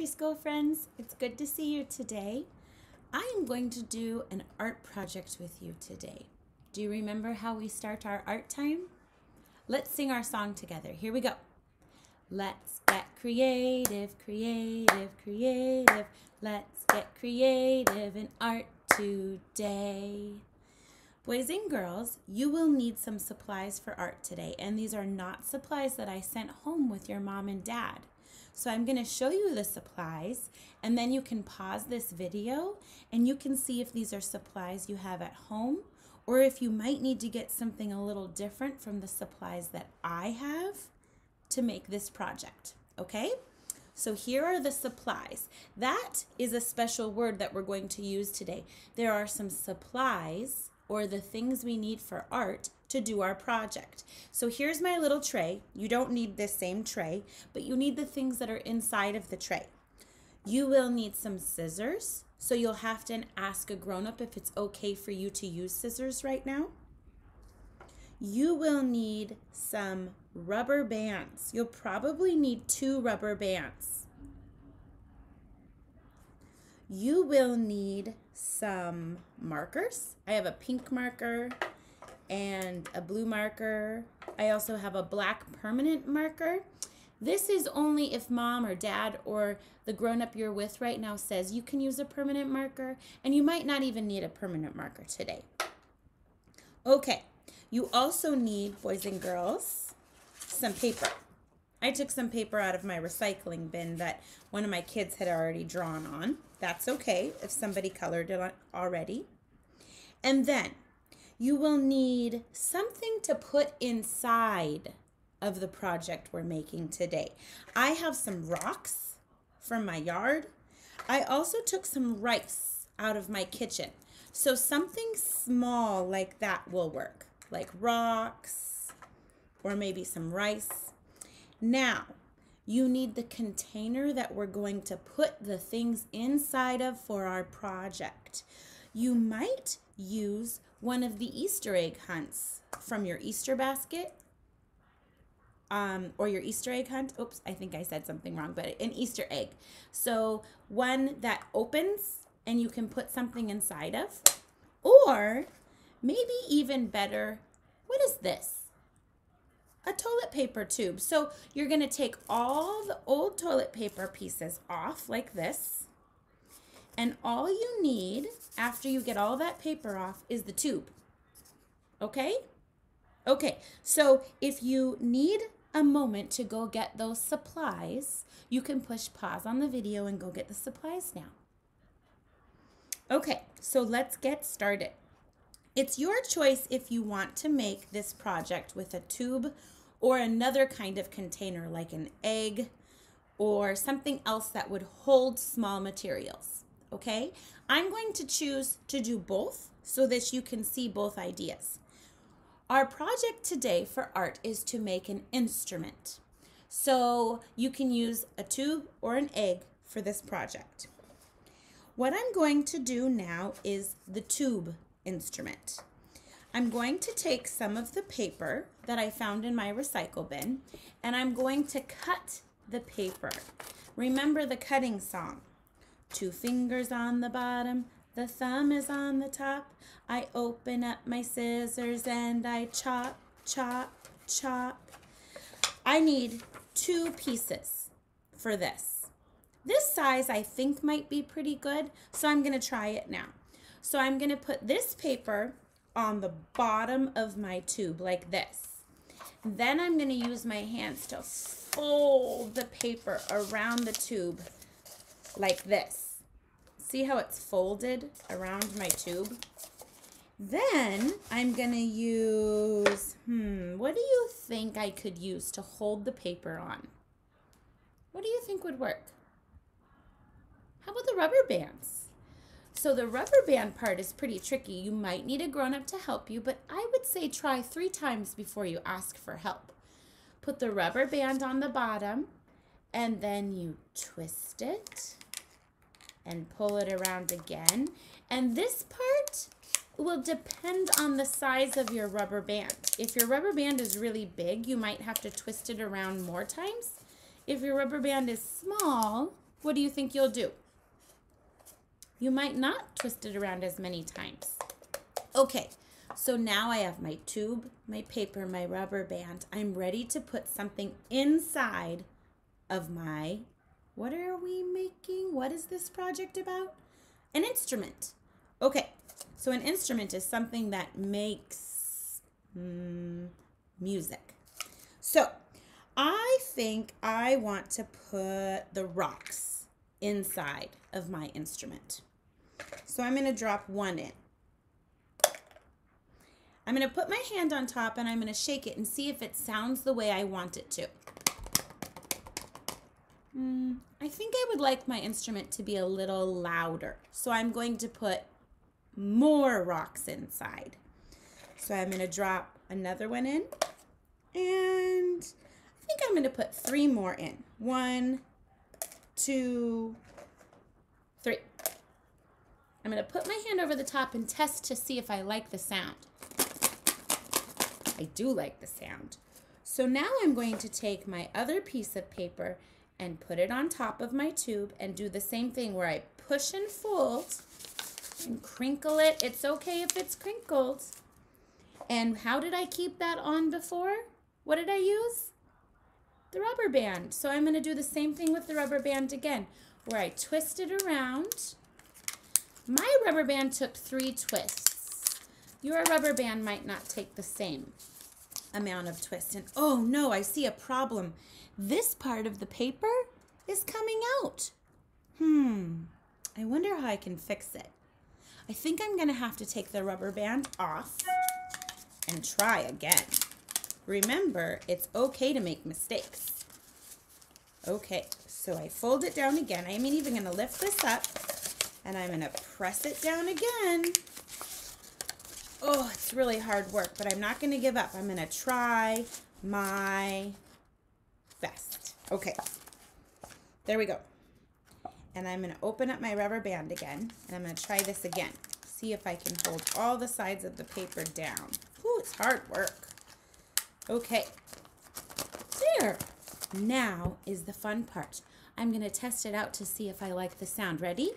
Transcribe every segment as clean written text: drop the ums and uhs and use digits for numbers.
preschool friends. It's good to see you today. I am going to do an art project with you today. Do you remember how we start our art time? Let's sing our song together. Here we go. Let's get creative, creative, creative. Let's get creative in art today. Boys and girls, you will need some supplies for art today, and these are not supplies that I sent home with your mom and dad. So I'm going to show you the supplies, and then you can pause this video and you can see if these are supplies you have at home, or if you might need to get something a little different from the supplies that I have to make this project, okay? So here are the supplies. That is a special word that we're going to use today. There are some supplies, or the things we need for art to do our project. So here's my little tray. You don't need this same tray, but you need the things that are inside of the tray. You will need some scissors, so you'll have to ask a grown-up if it's okay for you to use scissors right now. You will need some rubber bands. You'll probably need 2 rubber bands. You will need some markers. I have a pink marker and a blue marker. I also have a black permanent marker. This is only if mom or dad or the grown-up you're with right now says you can use a permanent marker, and you might not even need a permanent marker today. Okay, you also need, boys and girls, some paper. I took some paper out of my recycling bin that one of my kids had already drawn on. That's okay if somebody colored it already. And then you will need something to put inside of the project we're making today. I have some rocks from my yard. I also took some rice out of my kitchen. So something small like that will work, like rocks or maybe some rice. Now, you need the container that we're going to put the things inside of for our project. You might use one of the Easter egg hunts from your Easter basket or your Easter egg hunt. Oops, I think I said something wrong, but an Easter egg. So one that opens and you can put something inside of, or maybe even better, what is this? A toilet paper tube. So you're going to take all the old toilet paper pieces off like this. And all you need after you get all that paper off is the tube. Okay? Okay, so if you need a moment to go get those supplies, you can push pause on the video and go get the supplies now. Okay, so let's get started. It's your choice if you want to make this project with a tube or another kind of container like an egg or something else that would hold small materials, okay? I'm going to choose to do both so that you can see both ideas. Our project today for art is to make an instrument. So you can use a tube or an egg for this project. What I'm going to do now is the tube instrument. I'm going to take some of the paper that I found in my recycle bin, and I'm going to cut the paper. Remember the cutting song. 2 fingers on the bottom, the thumb is on the top. I open up my scissors and I chop, chop, chop. I need 2 pieces for this. This size I think might be pretty good, so I'm going to try it now. So I'm going to put this paper on the bottom of my tube like this. Then I'm going to use my hands to fold the paper around the tube like this. See how it's folded around my tube? Then I'm going to use, what do you think I could use to hold the paper on? What do you think would work? How about the rubber bands? So the rubber band part is pretty tricky. You might need a grown-up to help you, but I would say try 3 times before you ask for help. Put the rubber band on the bottom, and then you twist it and pull it around again. And this part will depend on the size of your rubber band. If your rubber band is really big, you might have to twist it around more times. If your rubber band is small, what what do you think you'll do? You might not twist it around as many times. Okay, so now I have my tube, my paper, my rubber band. I'm ready to put something inside of my, what are we making? What is this project about? An instrument. Okay, so an instrument is something that makes music. So I think I want to put the rocks inside of my instrument. So I'm going to drop one in. I'm going to put my hand on top and I'm going to shake it and see if it sounds the way I want it to. I think I would like my instrument to be a little louder. So I'm going to put more rocks inside. So I'm going to drop another one in. And I think I'm going to put 3 more in. 1, 2, 3. I'm going to put my hand over the top and test to see if I like the sound. I do like the sound. So now I'm going to take my other piece of paper and put it on top of my tube and do the same thing where I push and fold and crinkle it. It's okay if it's crinkled. And how did I keep that on before? What did I use? The rubber band. So I'm going to do the same thing with the rubber band again, where I twist it around. My rubber band took 3 twists. Your rubber band might not take the same amount of twists. And oh no, I see a problem. This part of the paper is coming out. I wonder how I can fix it. I think I'm going to have to take the rubber band off and try again. Remember, it's okay to make mistakes. Okay, so I fold it down again. I'm even going to lift this up and I'm going to press it down again. Oh, it's really hard work, but I'm not going to give up. I'm going to try my best. Okay, there we go. And I'm going to open up my rubber band again, and I'm going to try this again. See if I can hold all the sides of the paper down. Ooh, it's hard work. Okay, there. Now is the fun part. I'm going to test it out to see if I like the sound. Ready?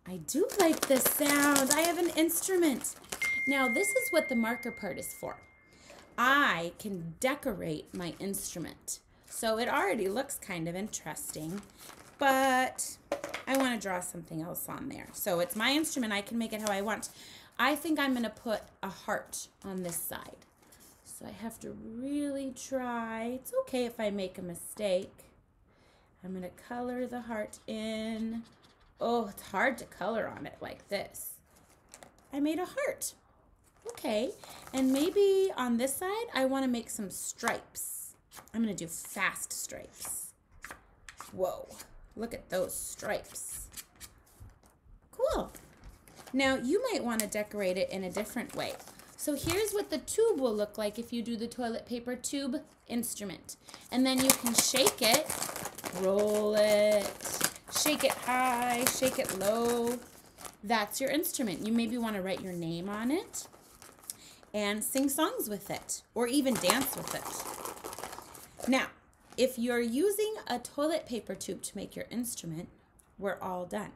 I do like the sound. I have an instrument. Now, this is what the marker part is for. I can decorate my instrument. So it already looks kind of interesting, but I want to draw something else on there. So it's my instrument. I can make it how I want. I think I'm going to put a heart on this side. So I have to really try. It's okay if I make a mistake. I'm going to color the heart in. Oh, it's hard to color on it like this. I made a heart. Okay, and maybe on this side, I want to make some stripes. I'm going to do fast stripes. Whoa, look at those stripes. Cool. Now, you might want to decorate it in a different way. So here's what the tube will look like if you do the toilet paper tube instrument. And then you can shake it, roll it, shake it high, shake it low. That's your instrument. You maybe want to write your name on it and sing songs with it, or even dance with it. Now, if you're using a toilet paper tube to make your instrument, we're all done.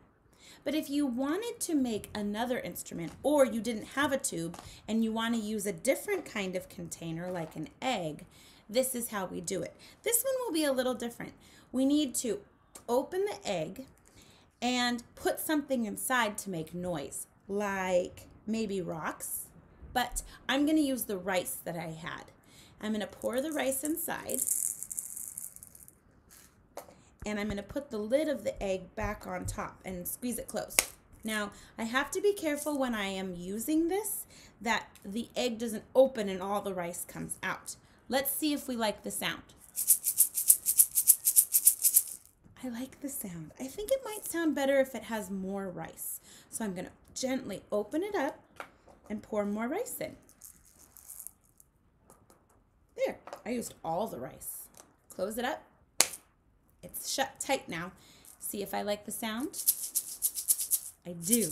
But if you wanted to make another instrument, or you didn't have a tube and you want to use a different kind of container like an egg, this is how we do it. This one will be a little different. We need to open the egg and put something inside to make noise, like maybe rocks. But I'm going to use the rice that I had. I'm going to pour the rice inside. And I'm going to put the lid of the egg back on top and squeeze it closed. Now, I have to be careful when I am using this that the egg doesn't open and all the rice comes out. Let's see if we like the sound. I like the sound. I think it might sound better if it has more rice. So I'm going to gently open it up and pour more rice in. There, I used all the rice. Close it up. It's shut tight now. See if I like the sound? I do.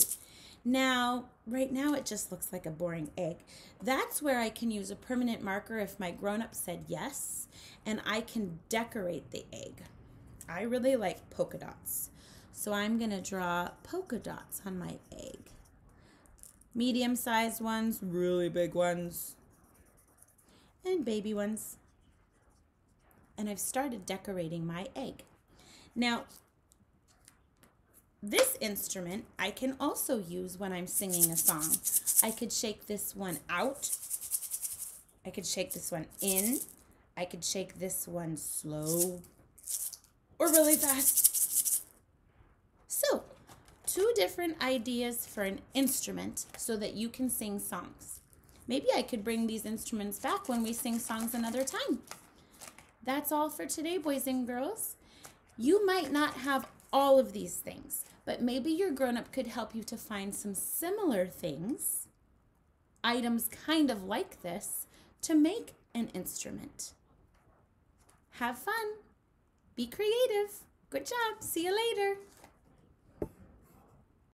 Now, right now it just looks like a boring egg. That's where I can use a permanent marker if my grown-up said yes, and I can decorate the egg. I really like polka dots. So I'm going to draw polka dots on my egg. Medium-sized ones, really big ones, and baby ones. And I've started decorating my egg. Now, this instrument I can also use when I'm singing a song. I could shake this one out. I could shake this one in. I could shake this one slow or really fast. So, 2 different ideas for an instrument so that you can sing songs. Maybe I could bring these instruments back when we sing songs another time. That's all for today, boys and girls. You might not have all of these things, but maybe your grown-up could help you to find some similar things, items kind of like this, to make an instrument. Have fun. Be creative. Good job. See you later.